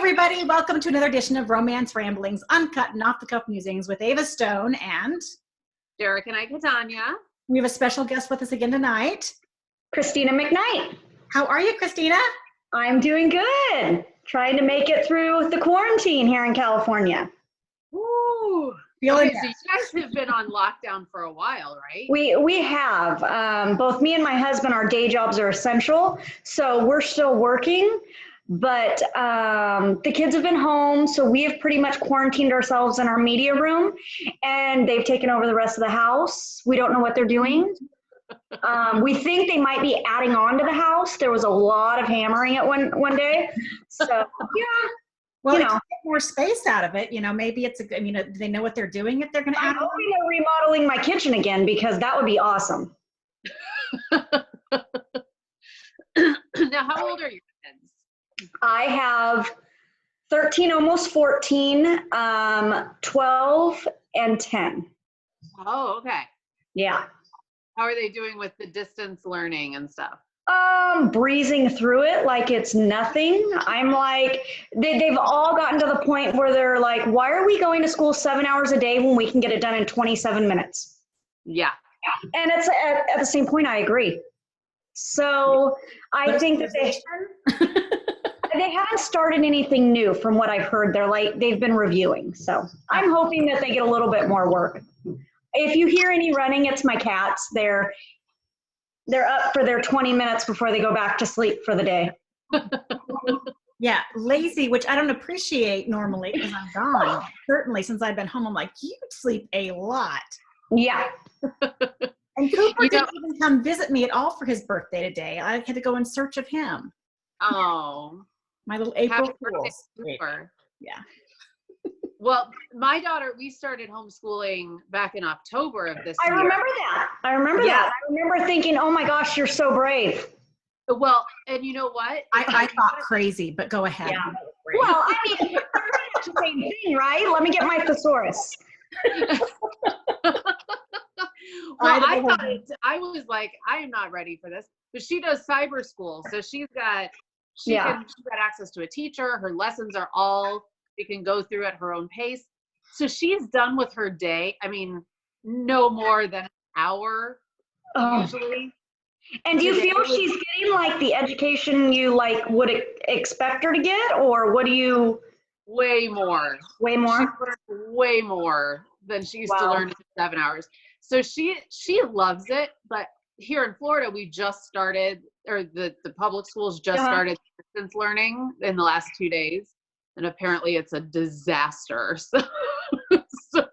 everybody. Welcome to another edition of Romance Ramblings, uncut and off-the-cuff musings with Ava Stone and Jerrica and Knight-Catania. We have a special guest with us again tonight. Christina McKnight. How are you, Christina? I'm doing good. Trying to make it through the quarantine here in California. Ooh. Feeling Okay, so you guys have been on lockdown for a while, right? We have. Both me and my husband, our day jobs are essential, so we're still working. But the kids have been home, so we have pretty much quarantined ourselves in our media room, and they've taken over the rest of the house. We don't know what they're doing. We think they might be adding on to the house. There was a lot of hammering at one day. So, yeah. Well, get more space out of it. You know, maybe it's a good, do they know what they're doing if they're going to add I'm on? hoping they're remodeling my kitchen again because that would be awesome. Now, how old are your kids? I have 13, almost 14, 12, and 10. Oh, okay. Yeah. How are they doing with the distance learning and stuff? Breezing through it like it's nothing. I'm like, they've all gotten to the point where they're like, why are we going to school 7 hours a day when we can get it done in 27 minutes? Yeah. And it's at the same point, I agree. So I think that they haven't started anything new from what I've heard. They've been reviewing. So I'm hoping that they get a little bit more work. If you hear any running, it's my cats. They're up for their 20 minutes before they go back to sleep for the day. Yeah, lazy, which I don't appreciate normally because I'm gone. Certainly since I've been home, I'm like, you sleep a lot. Yeah. And Cooper didn't even come visit me at all for his birthday today. I had to go in search of him. Oh. My little April Happy birthday, Fools. Cooper. Yeah. Well, my daughter, we started homeschooling back in October of this year. I remember that. I remember thinking, oh my gosh, you're so brave. Well, and you know what? I thought crazy, but go ahead. Yeah. Well, I mean, it's the same thing, right? Let me get my thesaurus. Well, I was like, I am not ready for this. But she does cyber school, so she's got access to a teacher. Her lessons are she can go through at her own pace. So she's done with her day. I mean, no more than an hour usually. And do you feel she's getting like the education you would expect her to get, or what do you? Way more. Way more. She learned way more than she used to learn in 7 hours. So she loves it. But here in Florida, we just started, or the public schools just started distance learning in the last 2 days. And apparently it's a disaster. So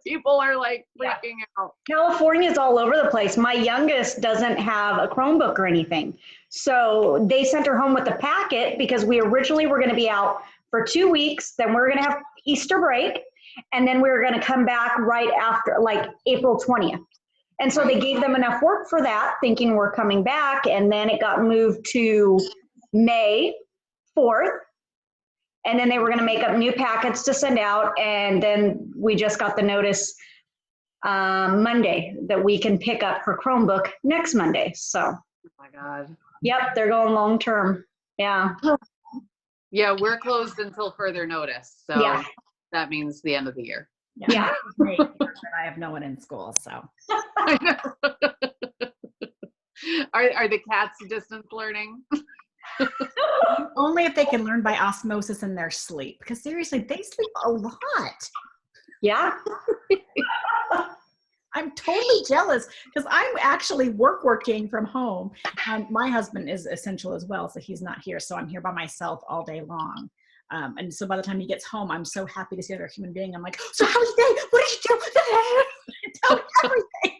people are like freaking out. California's all over the place. My youngest doesn't have a Chromebook or anything. So they sent her home with a packet because we originally were going to be out for 2 weeks. Then we were going to have Easter break. And then we were going to come back right after, like April 20th. And so they gave them enough work for that, thinking we're coming back. And then it got moved to May 4th. And then they were going to make up new packets to send out. And then we just got the notice Monday that we can pick up her Chromebook next Monday. So, Oh my God. Yep, they're going long term. Yeah. Yeah, we're closed until further notice. So that means the end of the year. Yeah. I have no one in school, so. Are the cats distance learning? Only if they can learn by osmosis in their sleep. Because seriously, they sleep a lot. Yeah. I'm totally jealous because I'm actually working from home. My husband is essential as well, so he's not here. So I'm here by myself all day long. And so by the time he gets home, I'm so happy to see another human being. I'm like, so how was your day? What did you do? Tell me everything.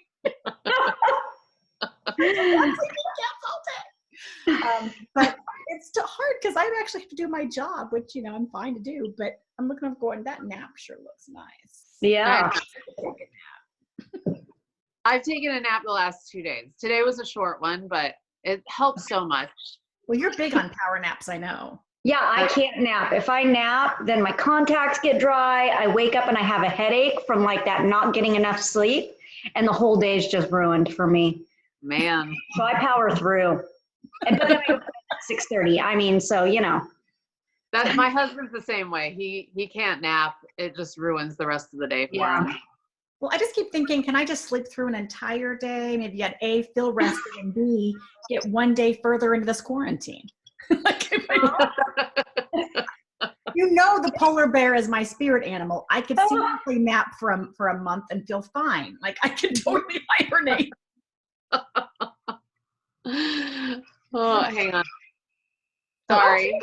But it's still hard because I actually have to do my job, which, I'm fine to do. But I'm looking up going, that nap sure looks nice. Yeah. I've taken a nap the last 2 days. Today was a short one, but it helps so much. Well, you're big on power naps, I know. Yeah, I can't nap. If I nap, then my contacts get dry. I wake up and I have a headache from that not getting enough sleep. And the whole day is just ruined for me. Man. So I power through. But then I go to bed at 6:30. I mean, so. That my husband's the same way. He can't nap. It just ruins the rest of the day for him. Well, I just keep thinking, can I just sleep through an entire day? Maybe at A, feel rested, and B, get one day further into this quarantine. Like, you know, the polar bear is my spirit animal. I could seriously nap for a month and feel fine. Like, I could totally hibernate. Oh, hang on. Sorry.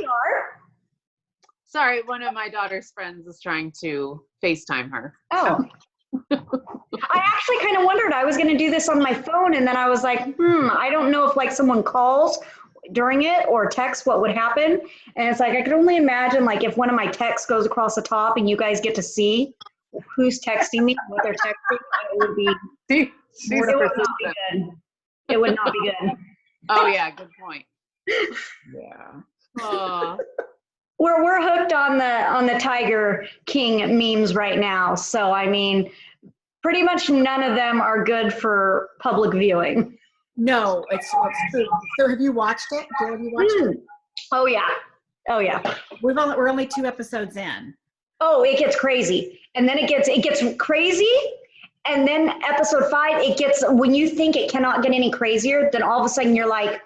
Sorry, one of my daughter's friends is trying to FaceTime her. Oh. I actually kind of wondered, I was going to do this on my phone, and then I was like, I don't know if like someone calls during it or text, what would happen. And it's like, I could only imagine like if one of my texts goes across the top and you guys get to see who's texting me, what they're texting, it would be, it would not be good. It would not be good. Oh yeah, good point. Yeah. Oh. We're hooked on the Tiger King memes right now. So I mean, pretty much none of them are good for public viewing. No, it's true. So have you watched it? Have you watched it? Oh yeah. Oh yeah. We're only 2 episodes in. Oh, it gets crazy. And then it gets crazy. And then episode 5, it gets, when you think it cannot get any crazier, then all of a sudden you're like,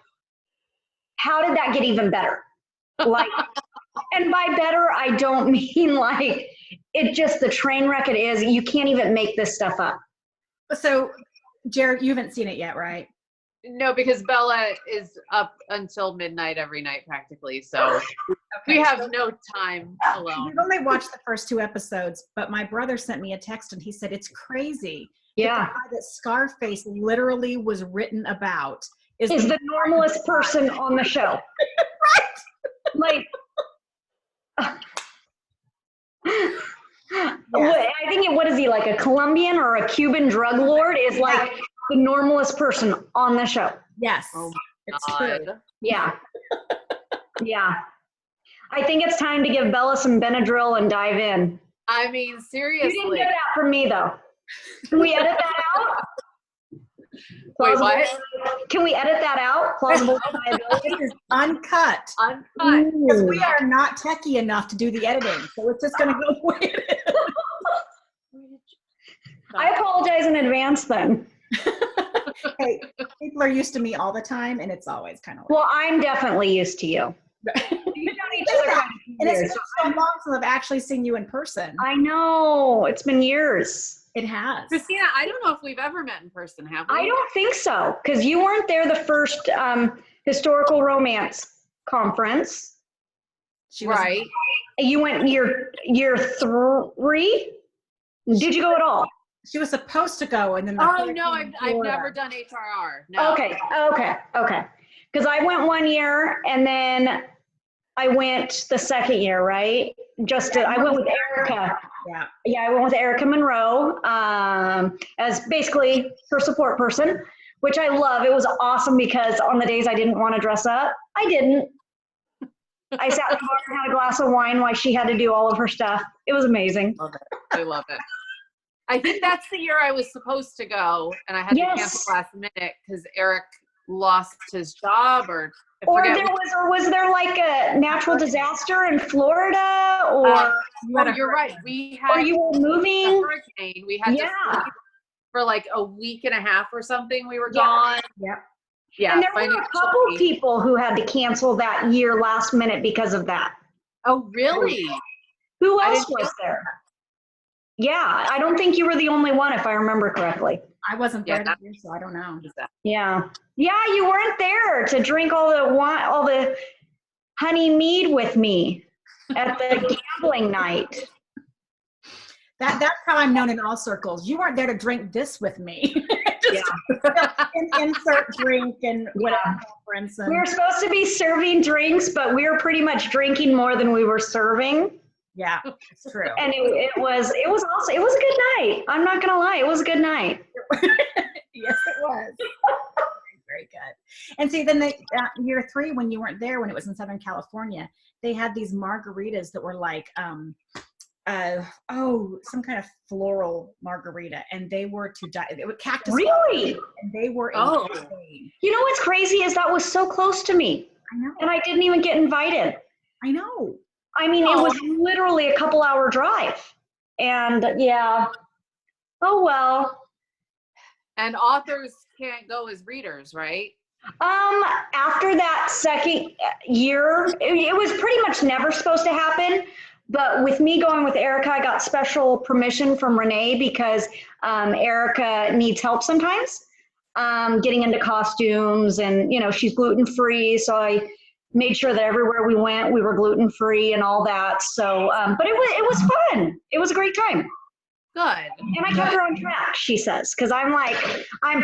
how did that get even better? Like, and by better, I don't mean like, it just, the train wreck it is, you can't even make this stuff up. So, Jerrica, you haven't seen it yet, right? No, because Bella is up until midnight every night practically. So we have no time alone. We've only watched the first 2 episodes, but my brother sent me a text and he said, it's crazy. Yeah. The guy that Scarface literally was written about is the normalest person on the show. Right. Like, I think what is he, like a Colombian or a Cuban drug lord, is like the normalest person on the show. Yes. Oh it's God. true. Yeah. Yeah. I think it's time to give Bella some Benadryl and dive in. I mean, seriously. You didn't get that from me though. Can we edit that out? Wait, what? Can we edit that out? Plausible deniability. This is uncut. Uncut. Because we are not techie enough to do the editing. So it's just going to go the way it is. I apologize in advance then. Hey, people are used to me all the time, and it's always kind of Well, I'm definitely used to you. We've known each other and it's been so long since I've actually seen you in person. I know. It's been years. It has. Christina, I don't know if we've ever met in person, have we? I don't think so, because you weren't there the first historical romance conference. She was, right. You went year 3? Did you go at all? She was supposed to go, and then Oh no, I've never done HRR. No. Okay. Because I went 1 year, and then I went the second year, right? I went with Erica. Yeah, I went with Erica Monroe as basically her support person, which I love. It was awesome because on the days I didn't want to dress up, I didn't. I sat in the bar and had a glass of wine while she had to do all of her stuff. It was amazing. I love it. I think that's the year I was supposed to go, and I had to cancel last minute because Eric lost his job, or was there like a natural disaster in Florida, or you're right. We had, or you were moving. A hurricane. We had to sleep for like a week and a half or something. We were gone. Yeah. And there were a couple people who had to cancel that year last minute because of that. Oh, really? Who else was there? Yeah, I don't think you were the only one, if I remember correctly. I wasn't there that year, so I don't know. Yeah, you weren't there to drink all the honey mead with me at the gambling night. That's how I'm known in all circles. You weren't there to drink this with me. Just insert drink and whatever. We were supposed to be serving drinks, but we were pretty much drinking more than we were serving. Yeah, it's true. And it was awesome. It was a good night. I'm not gonna lie, it was a good night. Yes, it was. Very good. And see, then year 3, when you weren't there, when it was in Southern California, they had these margaritas that were like, some kind of floral margarita, and they were to die. It was cactus. Really? And they were insane. You know what's crazy is that was so close to me. I know. And I didn't even get invited. I know. I mean, it was literally a couple hour drive. And yeah, oh well. And authors can't go as readers, right? After that second year, it was pretty much never supposed to happen. But with me going with Erica, I got special permission from Renee because Erica needs help sometimes getting into costumes, and you know she's gluten free, so I made sure that everywhere we went we were gluten free and all that. So, but it was fun. It was a great time. Good. And I kept her on track, she says, because I'm like, I'm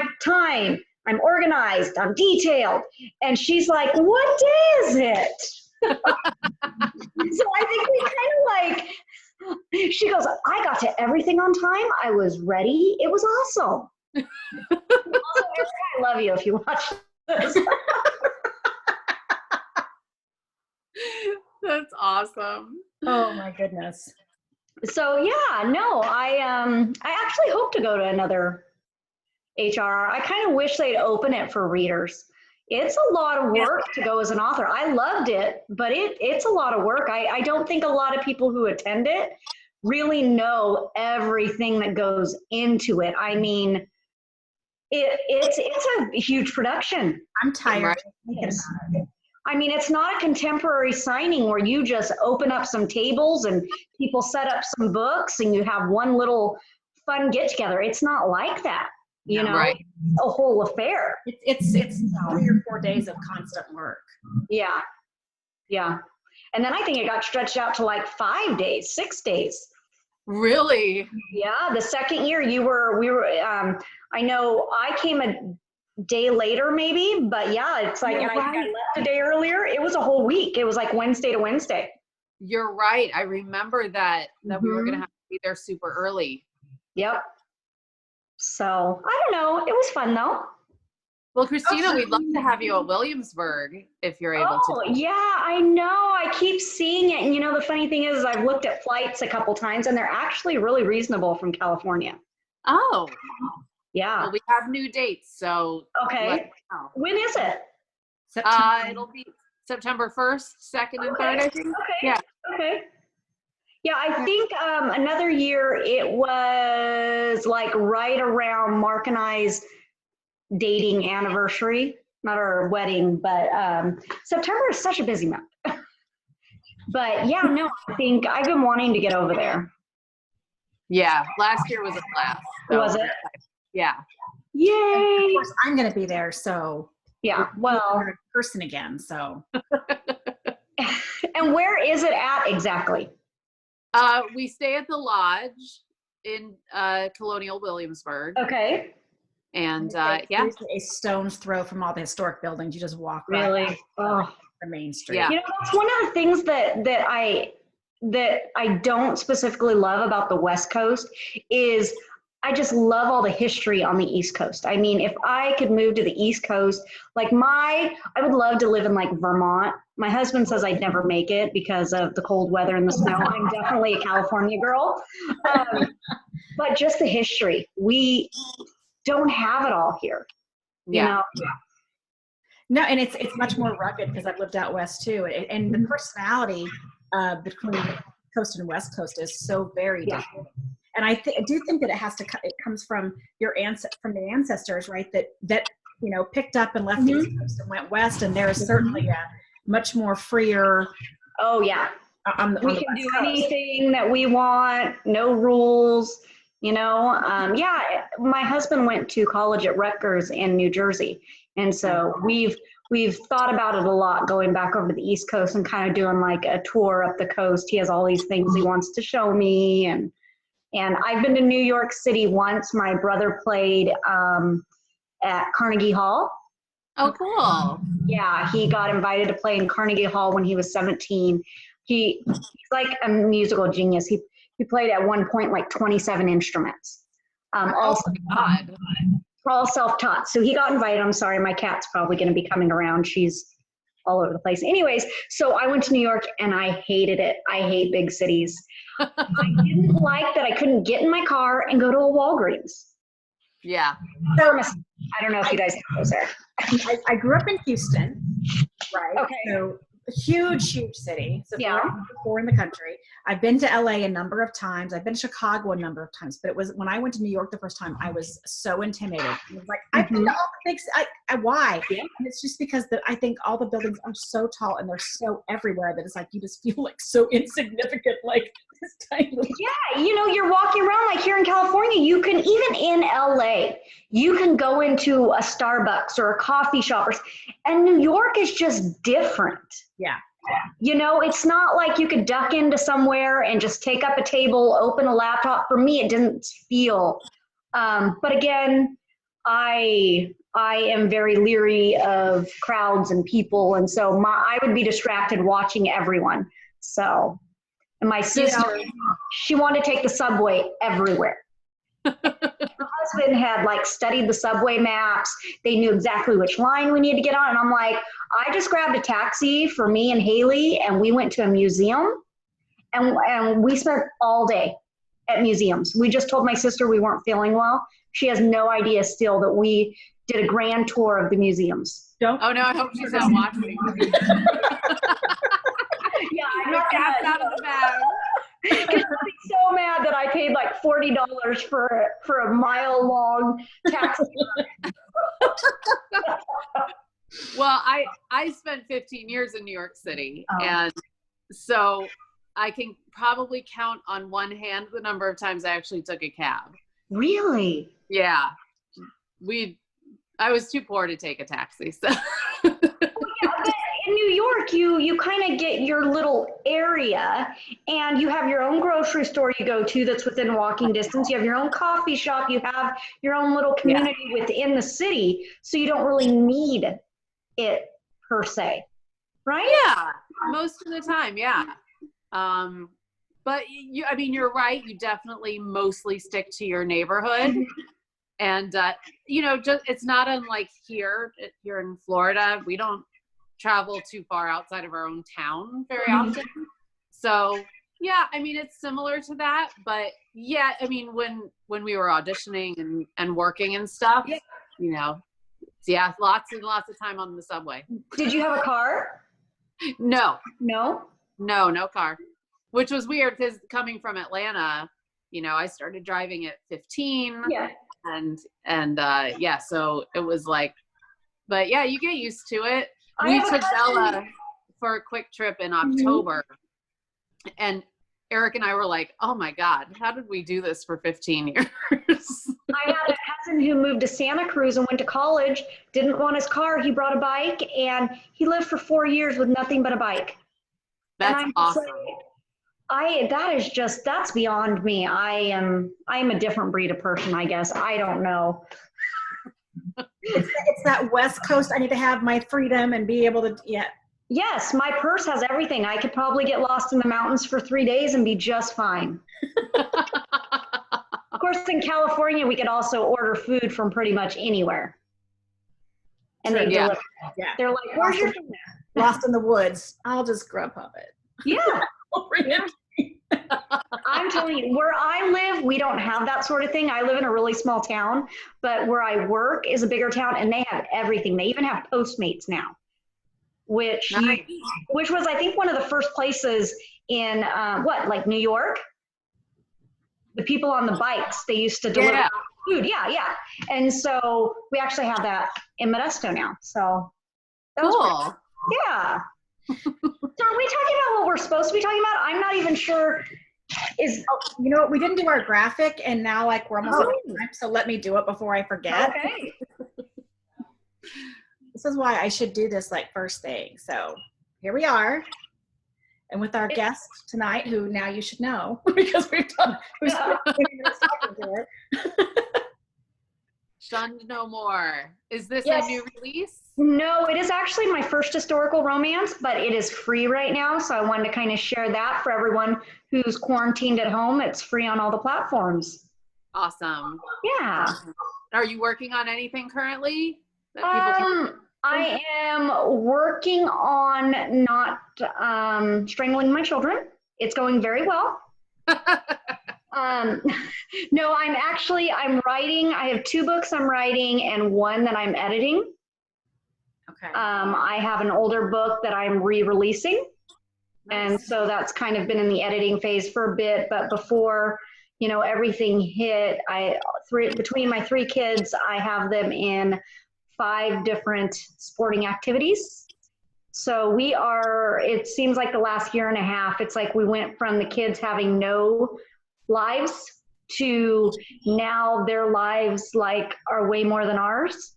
organized, I'm detailed. And she's like, what day is it? So I think we kind of like, she goes, I got to everything on time. I was ready. It was awesome. Also, Erica, I love you if you watch this. That's awesome. Oh my goodness. So yeah, no, I actually hope to go to another HRR. I kind of wish they'd open it for readers. It's a lot of work to go as an author. I loved it, but it's a lot of work. I don't think a lot of people who attend it really know everything that goes into it. I mean, it's a huge production. I'm tired. I mean, it's not a contemporary signing where you just open up some tables and people set up some books and you have one little fun get together. It's not like that, you know, right. A whole affair. It's 3 or 4 days of constant work. Yeah. Yeah. And then I think it got stretched out to like 5 days, 6 days. Really? Yeah. The second year we were, I know I came a day later maybe, but yeah, it's like, and I think I left a day earlier. It was a whole week. It was like Wednesday to Wednesday. You're right. I remember that we were going to have to be there super early. Yep. So I don't know. It was fun though. Well, Christina, we'd love to have you at Williamsburg if you're able to. Yeah, I know. I keep seeing it. And you know, the funny thing is I've looked at flights a couple times and they're actually really reasonable from California. Oh. Yeah. Well, we have new dates, so okay. When is it? It'll be September 1st, 2nd, and 3rd, I think. Okay. Yeah. Okay. Yeah, I think another year it was like right around Mark and I's dating anniversary, not our wedding, but September is such a busy month. But yeah, no, I think I've been wanting to get over there. Yeah, last year was a blast. So. Was it? Yeah. Yay! And of course, I'm going to be there, so yeah. Well, in person again. So. And where is it at exactly? We stay at the Lodge in Colonial Williamsburg. Okay. And yeah, a stone's throw from all the historic buildings. You just walk right the Main Street. Yeah. You know, that's one of the things that I don't specifically love about the West Coast is I just love all the history on the East Coast. I mean, if I could move to the East Coast, like I would love to live in like Vermont. My husband says I'd never make it because of the cold weather and the snow. I'm definitely a California girl. But just the history. We don't have it all here. Yeah. You know? No, and it's much more rugged because I've lived out west too. And the personality between coast and west coast is so very different. And I do think that it comes from from the ancestors, right? That you know picked up and left the East Coast and went west, and there is certainly a much more freer. Oh yeah, we can do anything that we want, no rules. You know, yeah. My husband went to college at Rutgers in New Jersey, and so we've thought about it a lot, going back over to the East Coast and kind of doing like a tour up the coast. He has all these things he wants to show me, and I've been to New York City once. My brother played at Carnegie Hall. Oh, cool. Yeah, he got invited to play in Carnegie Hall when he was 17. He's like a musical genius. He played at one point like 27 instruments. All self-taught. So he got invited. I'm sorry, my cat's probably going to be coming around. She's all over the place. Anyways, so I went to New York and I hated it. I hate big cities. I didn't like that I couldn't get in my car and go to a Walgreens. Yeah. Pharmacy. I don't know if you guys have those there. I grew up in Houston, right? Okay. So a huge, huge city. So Yeah. four in the country. I've been to LA a number of times. I've been to Chicago a number of times, but it was when I went to New York the first time, I was so intimidated. I was like, I've been to all the big, why? Yeah. And it's just because I think all the buildings are so tall and they're so everywhere that it's like, you just feel like so insignificant, like this tiny little. Yeah, you're walking around like here in California, you can, even in LA, you can go into a Starbucks or a coffee shop, and New York is just different. Yeah. It's not like you could duck into somewhere and just take up a table, open a laptop. For me, it didn't feel, but again, I am very leery of crowds and people. And so I would be distracted watching everyone. So, and my sister, she wanted to take the subway everywhere. Her husband had studied the subway maps. They knew exactly which line we needed to get on. And I'm like, I just grabbed a taxi for me and Haley, and we went to a museum, and we spent all day at museums. We just told my sister we weren't feeling well. She has no idea still that we did a grand tour of the museums. Oh no, I hope she's not watching. Yeah, I'm not cast out of the bag. I'd be so mad that I paid like $40 for a mile-long taxi. Well, I spent 15 years in New York City, and so I can probably count on one hand the number of times I actually took a cab. Really? Yeah. I was too poor to take a taxi, so. Well, yeah, but in New York, you kind of get your little area, and you have your own grocery store you go to that's within walking distance. You have your own coffee shop. You have your own little community within the city, so you don't really need it per se, right? Yeah, most of the time, yeah. But you're right. You definitely mostly stick to your neighborhood. And, it's not unlike here in Florida. We don't travel too far outside of our own town very often. So, yeah, it's similar to that. But, yeah, when we were auditioning and working and stuff, lots and lots of time on the subway. Did you have a car? No. No? No car. Which was weird because coming from Atlanta, I started driving at 15. Yeah. And so it was like, but yeah, you get used to it. We took Bella for a quick trip in October, and Eric and I were like, oh my God, how did we do this for 15 years? I had a cousin who moved to Santa Cruz and went to college, didn't want his car. He brought a bike, and he lived for 4 years with nothing but a bike. That's awesome. That's beyond me. I'm a different breed of person, I guess. I don't know. It's that West Coast. I need to have my freedom and be able to, Yes, my purse has everything. I could probably get lost in the mountains for 3 days and be just fine. Of course, in California, we could also order food from pretty much anywhere. And they deliver. Yeah. They're like, where's your food? Lost in the woods. I'll just Grubhub it. Yeah. I'm telling you, where I live, we don't have that sort of thing. I live in a really small town, but where I work is a bigger town, and they have everything. They even have Postmates now, which was, I think, one of the first places in New York. The people on the bikes, they used to deliver food. Yeah. And so we actually have that in Modesto now. So that was cool. Yeah. So are we talking about what we're supposed to be talking about? I'm not even sure. We didn't do our graphic, and now we're almost out of time, so let me do it before I forget. Okay. This is why I should do this first thing. So here we are, and with our guest tonight, who now you should know because we've spent 20 minutes talking to her. Shunned No More. Is this a new release? No, it is actually my first historical romance, but it is free right now. So I wanted to kind of share that for everyone who's quarantined at home. It's free on all the platforms. Awesome. Yeah. Are you working on anything currently? I am working on not strangling my children. It's going very well. No, I'm writing. I have 2 books I'm writing and 1 that I'm editing. Okay. I have an older book that I'm re-releasing. Nice. And so that's kind of been in the editing phase for a bit. But before, everything hit, between my 3 kids, I have them in 5 different sporting activities. So it seems like the last year and a half, it's like we went from the kids having no lives to now their lives are way more than ours.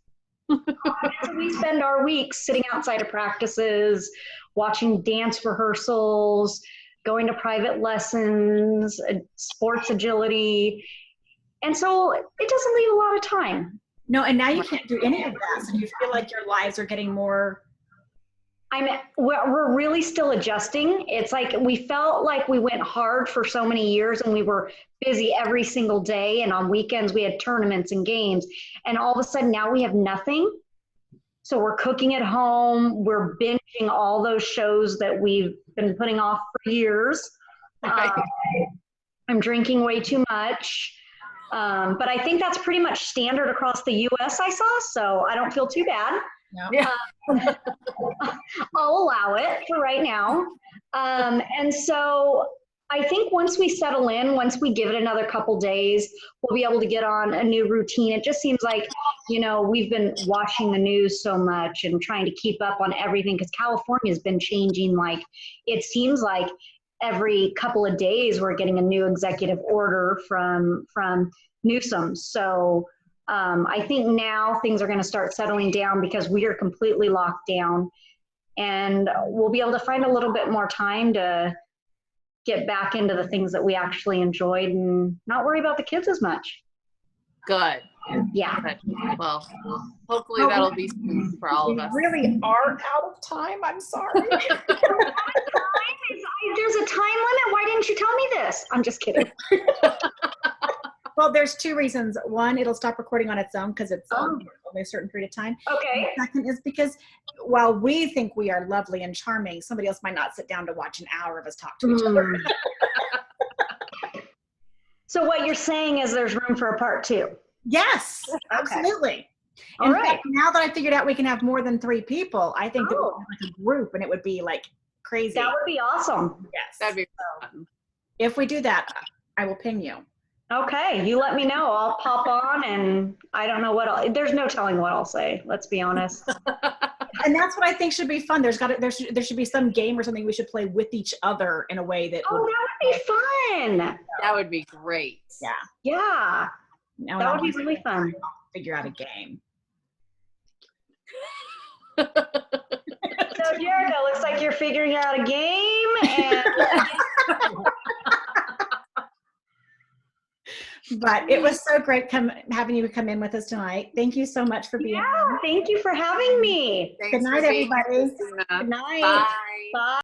So we spend our weeks sitting outside of practices, watching dance rehearsals, going to private lessons, sports agility. And so it doesn't leave a lot of time. No, and now you can't do any of that. So you feel like your lives are getting more. We're really still adjusting. It's like we felt like we went hard for so many years and we were busy every single day. And on weekends we had tournaments and games. And all of a sudden now we have nothing. So we're cooking at home. We're binging all those shows that we've been putting off for years. I'm drinking way too much. But I think that's pretty much standard across the US I saw. So I don't feel too bad. No. Yeah. I'll allow it for right now. And so I think once we settle in, once we give it another couple days, we'll be able to get on a new routine. It just seems like, we've been watching the news so much and trying to keep up on everything because California has been changing. It seems like every couple of days we're getting a new executive order from Newsom. So I think now things are going to start settling down because we are completely locked down, and we'll be able to find a little bit more time to get back into the things that we actually enjoyed and not worry about the kids as much. Good. Yeah. Good. Well, hopefully that'll be soon for all of us. We really are out of time. I'm sorry. There's a time limit. Why didn't you tell me this? I'm just kidding. Well, there's 2 reasons. One, it'll stop recording on its own because it's only a certain period of time. Okay. And second is because while we think we are lovely and charming, somebody else might not sit down to watch an hour of us talk to each other. So what you're saying is there's room for a part 2. Yes, absolutely. All In right. fact, now that I figured out we can have more than 3 people, I think that we can have a group and it would be crazy. That would be awesome. Yes. That'd be fun. If we do that, I will ping you. Okay, you let me know. I'll pop on, and I don't know there's no telling what I'll say. Let's be honest. And that's what I think should be fun. There should be some game or something we should play with each other in a way that. Oh, that would be fun. That would be great. Yeah. Yeah. Now That would be really fun. I'll figure out a game. So, Jerrica, looks like you're figuring out a game, and But it was so great having you come in with us tonight. Thank you so much for being here. thank you for having me. Thanks Good night, for being everybody. here, Christina. Good night. Bye. Bye.